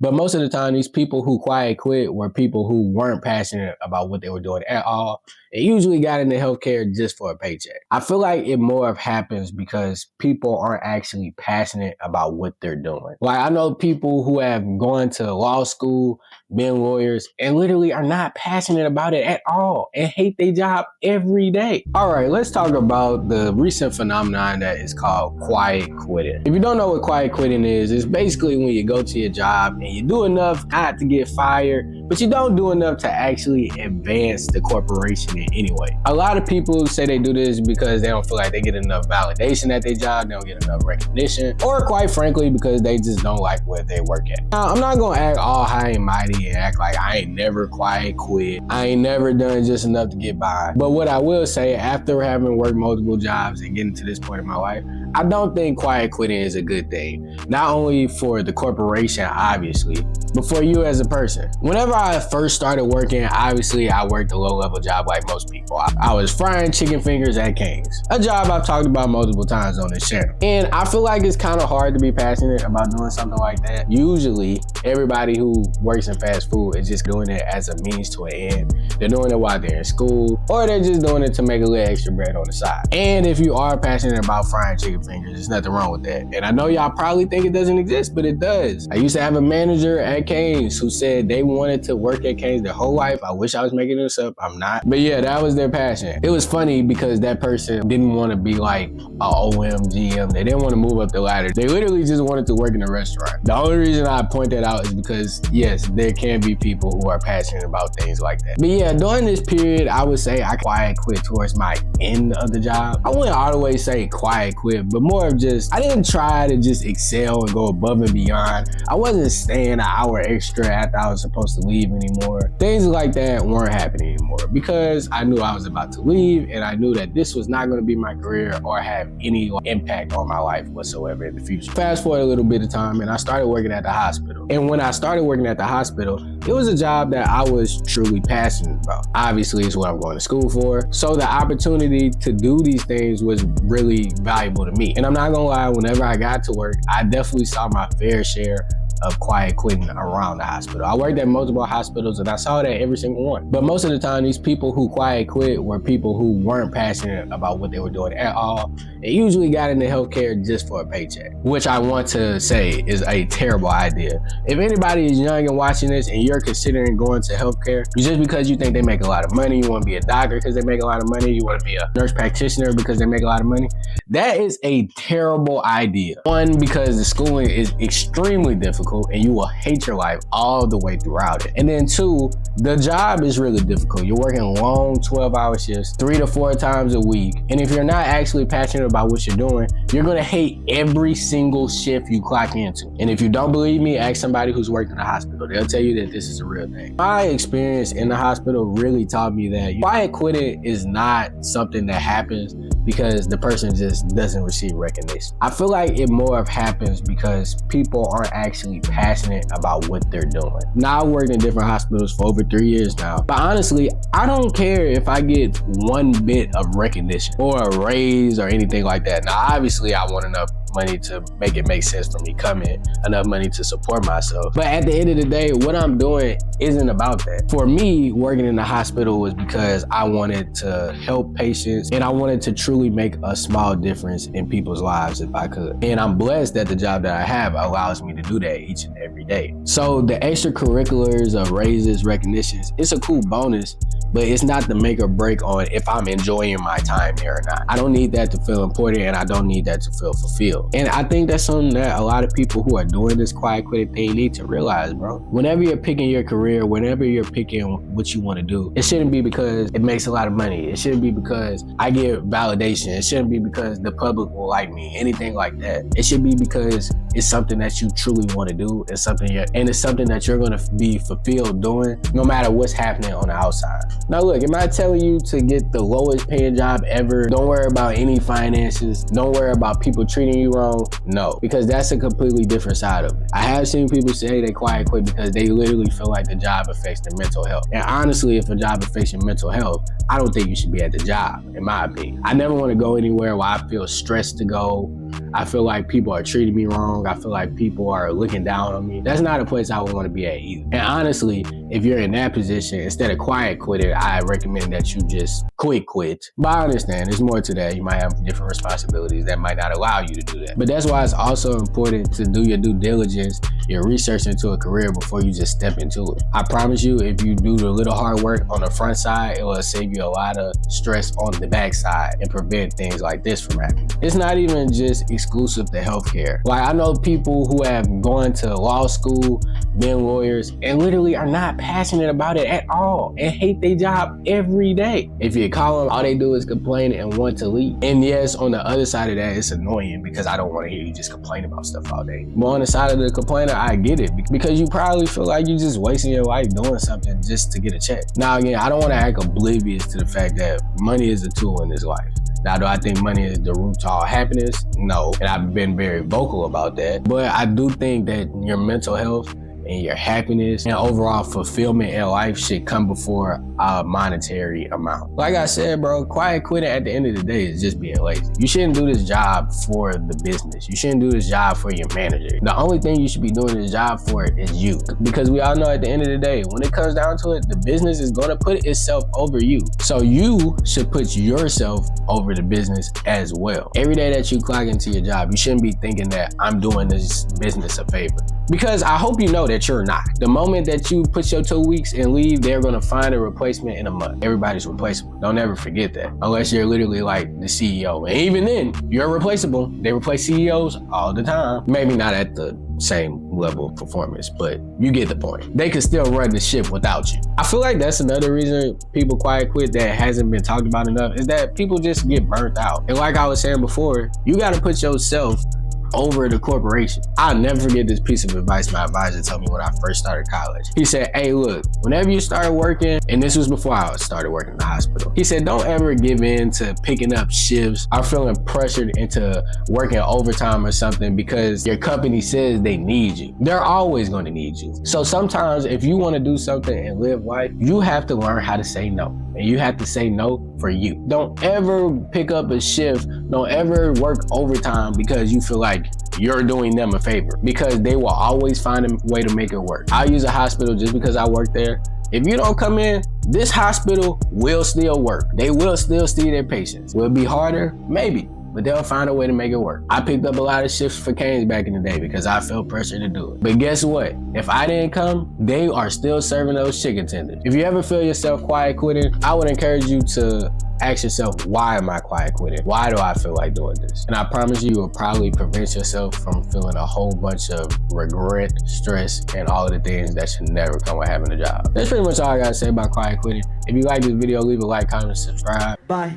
But most of the time, these people who quiet quit were people who weren't passionate about what they were doing at all. They usually got into healthcare just for a paycheck. I feel like it more of happens because people aren't actually passionate about what they're doing. Like, I know people who have gone to law school, been lawyers, and literally are not passionate about it at all and hate their job every day. All right, let's talk about the recent phenomenon that is called quiet quitting. If you don't know what quiet quitting is, it's basically when you go to your job and you do enough not to get fired, but you don't do enough to actually advance the corporation in any way. A lot of people say they do this because they don't feel like they get enough validation at their job, they don't get enough recognition, or quite frankly, because they just don't like where they work at. Now, I'm not gonna act all high and mighty and act like I ain't never quiet quit. I ain't never done just enough to get by. But what I will say, after having worked multiple jobs and getting to this point in my life, I don't think quiet quitting is a good thing. Not only for the corporation, obviously, but for you as a person. Whenever I first started working, obviously I worked a low-level job like most people. I was frying chicken fingers at Cane's, a job I've talked about multiple times on this channel. And I feel like it's kind of hard to be passionate about doing something like that. Usually, everybody who works in fast food is just doing it as a means to an end. They're doing it while they're in school, or they're just doing it to make a little extra bread on the side. And if you are passionate about frying chicken fingers, there's nothing wrong with that. And I know y'all probably think it doesn't exist, but it does. I used to have a manager at Cane's who said they wanted to work at Cane's their whole life. I wish I was making this up. I'm not. But yeah, that was their passion. It was funny because that person didn't want to be like a OM, GM. They didn't want to move up the ladder. They literally just wanted to work in a restaurant. The only reason I point that out is because, yes, there can be people who are passionate about things like that. But yeah, during this period, I would say I quiet quit towards my end of the job. I wouldn't always say quiet quit, but more of just, I didn't try to just excel and go above and beyond. I wasn't staying an hour extra after I was supposed to leave anymore. Things like that weren't happening anymore because I knew I was about to leave and I knew that this was not going to be my career or have any impact on my life whatsoever in the future. Fast forward a little bit of time and I started working at the hospital. And when I started working at the hospital, it was a job that I was truly passionate about. Obviously, it's what I'm going to school for. So the opportunity to do these things was really valuable to me. And I'm not gonna lie, whenever I got to work, I definitely saw my fair share of quiet quitting around the hospital. I worked at multiple hospitals and I saw that every single one. But most of the time, these people who quiet quit were people who weren't passionate about what they were doing at all. They usually got into healthcare just for a paycheck, which I want to say is a terrible idea. If anybody is young and watching this and you're considering going to healthcare, just because you think they make a lot of money, you want to be a doctor because they make a lot of money, you want to be a nurse practitioner because they make a lot of money, that is a terrible idea. One, because the schooling is extremely difficult and you will hate your life all the way throughout it. And then two, the job is really difficult. You're working long 12-hour shifts 3 to 4 times a week. And if you're not actually passionate about what you're doing, you're gonna hate every single shift you clock into. And if you don't believe me, ask somebody who's worked in the hospital. They'll tell you that this is a real thing. My experience in the hospital really taught me that quiet quitting is not something that happens because the person just doesn't receive recognition. I feel like it more of happens because people aren't actually passionate about what they're doing. Now, I've worked in different hospitals for over 3 years now, but honestly, I don't care if I get one bit of recognition or a raise or anything like that. Now, obviously, I want enough money to make it make sense for me coming, enough money to support myself. But at the end of the day, what I'm doing isn't about that. For me, working in the hospital was because I wanted to help patients and I wanted to truly make a small difference in people's lives if I could. And I'm blessed that the job that I have allows me to do that each and every day. So the extracurriculars of raises, recognitions, it's a cool bonus, but it's not the make or break on if I'm enjoying my time here or not. I don't need that to feel important and I don't need that to feel fulfilled. And I think that's something that a lot of people who are doing this quiet quitting thing need to realize, bro. Whenever you're picking your career, whenever you're picking what you want to do, it shouldn't be because it makes a lot of money. It shouldn't be because I get validation. It shouldn't be because the public will like me, anything like that. It should be because it's something that you truly want to do. It's something it's something that you're going to be fulfilled doing no matter what's happening on the outside. Now look, am I telling you to get the lowest paying job ever? Don't worry about any finances. Don't worry about people treating you wrong. No, because that's a completely different side of it. I have seen people say they quiet quit because they literally feel like the job affects their mental health. And honestly, if a job affects your mental health, I don't think you should be at the job, in my opinion. I never want to go anywhere where I feel stressed to go I feel like people are treating me wrong. I feel like people are looking down on me. That's not a place I would want to be at either. And honestly, if you're in that position, instead of quiet quitting, I recommend that you just quit. But I understand there's more to that. You might have different responsibilities that might not allow you to do that. But that's why it's also important to do your due diligence, your research into a career before you just step into it. I promise you, if you do the little hard work on the front side, it will save you a lot of stress on the back side and prevent things like this from happening. It's not even just exclusive to healthcare. Like, I know people who have gone to law school, been lawyers, and literally are not passionate about it at all and hate their job every day. If you call them, all they do is complain and want to leave. And yes, on the other side of that, it's annoying because I don't want to hear you just complain about stuff all day. But on the side of the complainer, I get it because you probably feel like you're just wasting your life doing something just to get a check. Now again, I don't want to act oblivious to the fact that money is a tool in this life. Now, do I think money is the root to all happiness? No, and I've been very vocal about that. But I do think that your mental health and your happiness and overall fulfillment in life should come before a monetary amount. Like I said, bro, quiet quitting at the end of the day is just being lazy. You shouldn't do this job for the business. You shouldn't do this job for your manager. The only thing you should be doing this job for is you. Because we all know at the end of the day, when it comes down to it, the business is going to put itself over you. So you should put yourself over the business as well. Every day that you clock into your job, you shouldn't be thinking that I'm doing this business a favor. Because I hope you know that you're not. The moment that you put your 2 weeks and leave, they're gonna find a replacement in a month. Everybody's replaceable. Don't ever forget that. Unless you're literally like the CEO. And even then, you're replaceable. They replace CEOs all the time. Maybe not at the same level of performance, but you get the point. They can still run the ship without you. I feel like that's another reason people quiet quit that hasn't been talked about enough, is that people just get burnt out. And like I was saying before, you gotta put yourself over the corporation. I'll never forget this piece of advice my advisor told me when I first started college. He said, hey, look, whenever you start working, and this was before I started working in the hospital, he said, don't ever give in to picking up shifts or feeling pressured into working overtime or something because your company says they need you. They're always going to need you. So sometimes if you want to do something and live life, you have to learn how to say no. And you have to say no for you. Don't ever pick up a shift. Don't ever work overtime because you feel like you're doing them a favor, because they will always find a way to make it work. I'll use a hospital just because I work there. If you don't come in, this hospital will still work. They will still see their patients. Will it be harder? Maybe. But they'll find a way to make it work. I picked up a lot of shifts for Canes back in the day because I felt pressure to do it. But guess what? If I didn't come, they are still serving those chicken tenders. If you ever feel yourself quiet quitting, I would encourage you to ask yourself, why am I quiet quitting? Why do I feel like doing this? And I promise you will probably prevent yourself from feeling a whole bunch of regret, stress, and all of the things that should never come with having a job. That's pretty much all I gotta say about quiet quitting. If you like this video, leave a like, comment, subscribe. Bye.